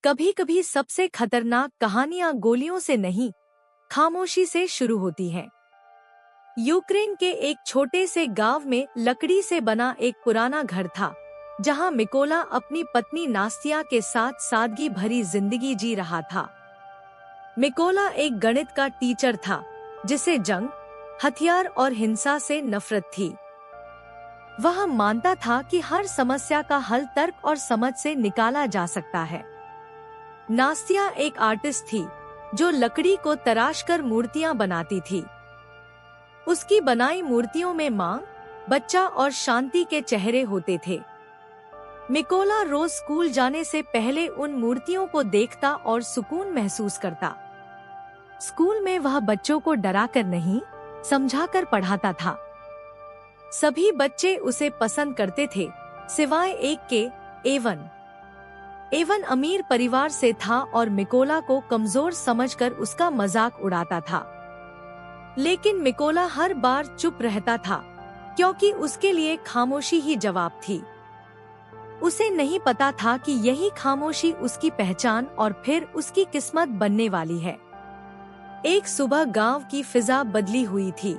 कभी कभी सबसे खतरनाक कहानियां गोलियों से नहीं, खामोशी से शुरू होती हैं। यूक्रेन के एक छोटे से गांव में लकड़ी से बना एक पुराना घर था, जहां मिकोला अपनी पत्नी नास्तिया के साथ सादगी भरी जिंदगी जी रहा था। मिकोला एक गणित का टीचर था, जिसे जंग, हथियार और हिंसा से नफरत थी। वह मानता था कि हर समस्या का हल तर्क और समझ से निकाला जा सकता है। नास्तिया एक आर्टिस्ट थी, जो लकड़ी को तराशकर मूर्तियां बनाती थी। उसकी बनाई मूर्तियों में माँ, बच्चा और शांति के चेहरे होते थे। मिकोला रोज स्कूल जाने से पहले उन मूर्तियों को देखता और सुकून महसूस करता। स्कूल में वह बच्चों को डराकर नहीं, समझाकर पढ़ाता था। सभी बच्चे उसे पसंद करते थे, सिवाय एक के, एवन। एवन अमीर परिवार से था और मिकोला को कमजोर समझकर उसका मजाक उड़ाता था। लेकिन मिकोला हर बार चुप रहता था, क्योंकि उसके लिए खामोशी ही जवाब थी। उसे नहीं पता था कि यही खामोशी उसकी पहचान और फिर उसकी किस्मत बनने वाली है। एक सुबह गांव की फिजा बदली हुई थी।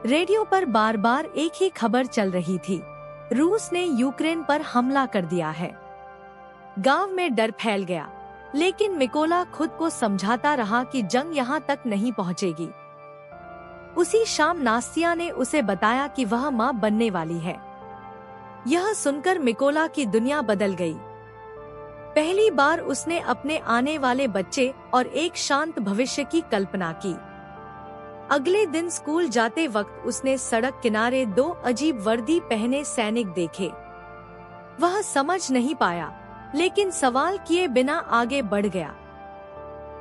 रेडियो पर बार बार एक ही खबर चल रही थी, रूस ने यूक्रेन पर हमला कर दिया है। गांव में डर फैल गया, लेकिन मिकोला खुद को समझाता रहा कि जंग यहाँ तक नहीं पहुँचेगी। उसी शाम नास्तिया ने उसे बताया कि वह माँ बनने वाली है। यह सुनकर मिकोला की दुनिया बदल गई। पहली बार उसने अपने आने वाले बच्चे और एक शांत भविष्य की कल्पना की। अगले दिन स्कूल जाते वक्त उसने सड़क किनारे दो अजीब वर्दी पहने सैनिक देखे। वह समझ नहीं पाया, लेकिन सवाल किए बिना आगे बढ़ गया।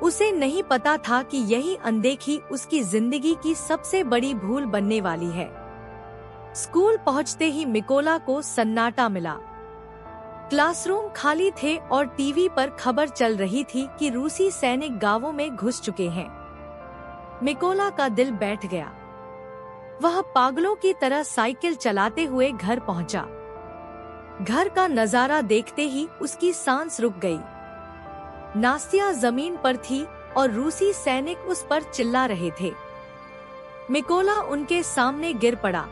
उसे नहीं पता था कि यही अनदेखी उसकी जिंदगी की सबसे बड़ी भूल बनने वाली है। स्कूल पहुंचते ही मिकोला को सन्नाटा मिला। क्लासरूम खाली थे और टीवी पर खबर चल रही थी कि रूसी सैनिक गांवों में घुस चुके हैं। मिकोला का दिल बैठ गया। वह पागलों की तरह साइकिल चलाते हुए घर पहुंचा। घर का नजारा देखते ही उसकी सांस रुक गई। नास्तिया जमीन पर थी और रूसी सैनिक उस पर चिल्ला रहे थे। मिकोला उनके सामने गिर पड़ा,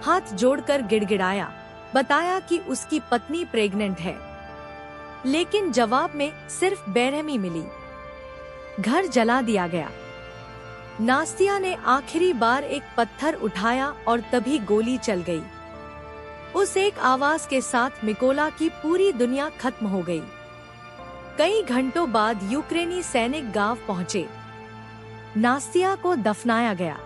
हाथ जोड़कर गिड़गिड़ाया, बताया कि उसकी पत्नी प्रेग्नेंट है। लेकिन जवाब में सिर्फ बेरहमी मिली। घर जला दिया गया। नास्तिया ने आखिरी बार एक पत्थर उठाया और तभी गोली चल गई। उस एक आवाज के साथ मिकोला की पूरी दुनिया खत्म हो गई। कई घंटों बाद यूक्रेनी सैनिक गांव पहुंचे। नास्तिया को दफनाया गया।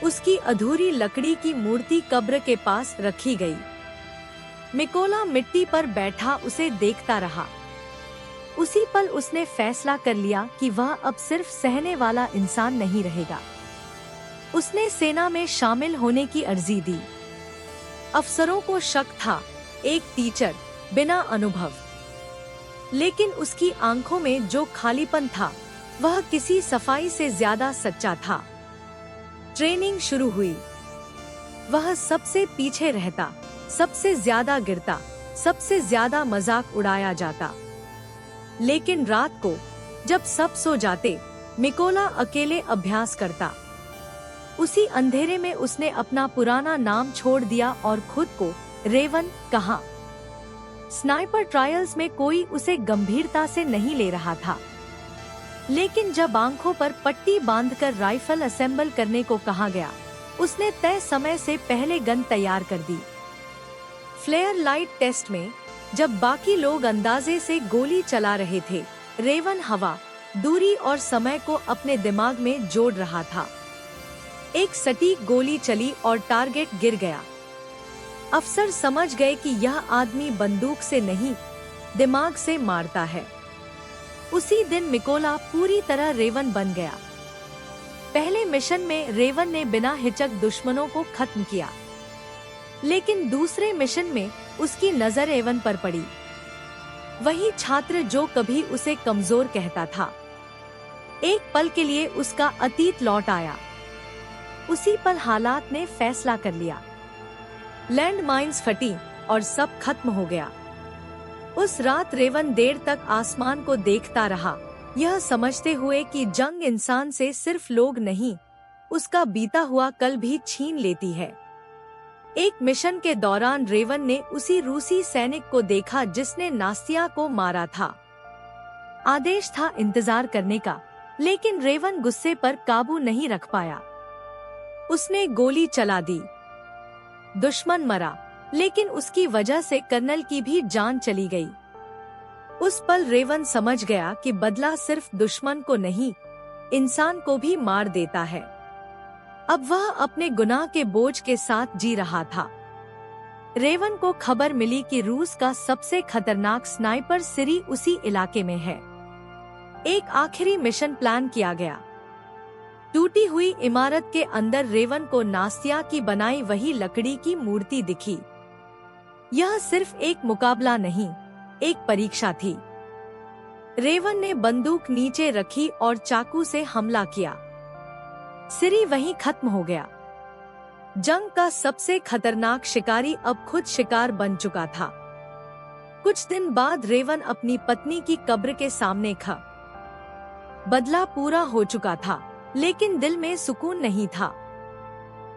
उसकी अधूरी लकड़ी की मूर्ति कब्र के पास रखी गई। मिकोला मिट्टी पर बैठा उसे देखता रहा। उसी पल उसने फैसला कर लिया कि वह अब सिर्फ सहने वाला इंसान नहीं रहेगा। उसने सेना में शामिल होने की अर्जी दी। अफसरों को शक था, एक टीचर, बिना अनुभव। लेकिन उसकी आंखों में जो खालीपन था, वह किसी सफाई से ज्यादा सच्चा था। ट्रेनिंग शुरू हुई। वह सबसे पीछे रहता, सबसे ज्यादा गिरता, सबसे ज्यादा मजाक उड़ाया जाता। लेकिन रात को जब सब सो जाते, मिकोला अकेले अभ्यास करता। उसी अंधेरे में उसने अपना पुराना नाम छोड़ दिया और खुद को रेवन कहा। स्नाइपर ट्रायल्स में कोई उसे गंभीरता से नहीं ले रहा था, लेकिन जब आंखों पर पट्टी बांधकर राइफल असेंबल करने को कहा गया, उसने तय समय से पहले गन तैयार कर दी। फ्लेयर लाइट टेस्ट में जब बाकी लोग अंदाजे से गोली चला रहे थे, रेवन हवा, दूरी और समय को अपने दिमाग में जोड़ रहा था। एक सटीक गोली चली और टारगेट गिर गया। अफसर समझ गए कि यह आदमी बंदूक से नहीं, दिमाग से मारता है। उसी दिन मिकोला पूरी तरह रेवन बन गया। पहले मिशन में रेवन ने बिना हिचक दुश्मनों को खत्म किया, लेकिन दूसरे मिशन में उसकी नजर एवन पर पड़ी। वही छात्र जो कभी उसे कमजोर कहता था। एक पल के लिए उसका अतीत लौट आया। उसी पल हालात ने फैसला कर लिया। लैंड माइन्स फटी और सब खत्म हो गया। उस रात रेवन देर तक आसमान को देखता रहा, यह समझते हुए कि जंग इंसान से सिर्फ लोग नहीं, उसका बीता हुआ कल भी छीन लेती है। एक मिशन के दौरान रेवन ने उसी रूसी सैनिक को देखा जिसने नास्तिया को मारा था। आदेश था इंतजार करने का, लेकिन रेवन गुस्से पर काबू नहीं रख पाया। उसने गोली चला दी। दुश्मन मरा, लेकिन उसकी वजह से कर्नल की भी जान चली गई। उस पल रेवन समझ गया कि बदला सिर्फ दुश्मन को नहीं, इंसान को भी मार देता है। अब वह अपने गुनाह के बोझ के साथ जी रहा था। रेवन को खबर मिली कि रूस का सबसे खतरनाक स्नाइपर सिरी उसी इलाके में है। एक आखिरी मिशन प्लान किया गया। टूटी हुई इमारत के अंदर रेवन को नास्तिया की बनाई वही लकड़ी की मूर्ति दिखी। यह सिर्फ एक मुकाबला नहीं, एक परीक्षा थी। रेवन ने बंदूक नीचे रखी और चाकू से हमला किया। सिरी वहीं खत्म हो गया। जंग का सबसे खतरनाक शिकारी अब खुद शिकार बन चुका था। कुछ दिन बाद रेवन अपनी पत्नी की कब्र के सामने खड़ा। बदला पूरा हो चुका था, लेकिन दिल में सुकून नहीं था।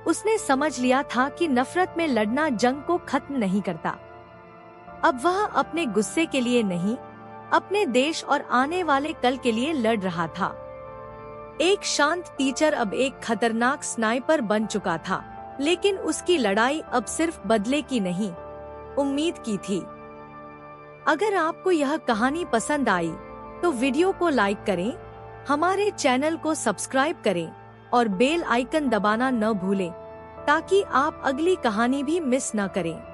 उसने समझ लिया था कि नफरत में लड़ना जंग को खत्म नहीं करता। अब वह अपने गुस्से के लिए नहीं, अपने देश और आने वाले कल के लिए लड़ रहा था। एक शांत टीचर अब एक खतरनाक स्नाइपर बन चुका था, लेकिन उसकी लड़ाई अब सिर्फ बदले की नहीं, उम्मीद की थी। अगर आपको यह कहानी पसंद आई तो वीडियो को लाइक करें, हमारे चैनल को सब्सक्राइब करें और बेल आइकन दबाना न भूलें, ताकि आप अगली कहानी भी मिस न करें।